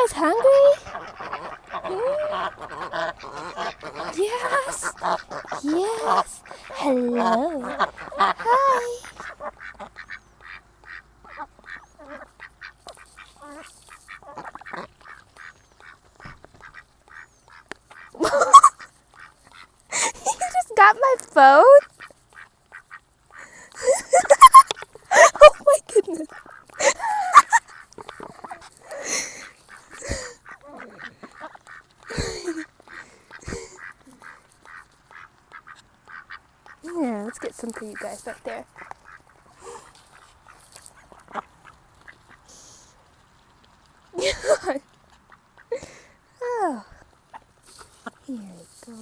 guys hungry? Yes. Yes. Hello. Hi. You just got my phone? Oh my goodness. Yeah, let's get some for you guys right there. Oh, here we go.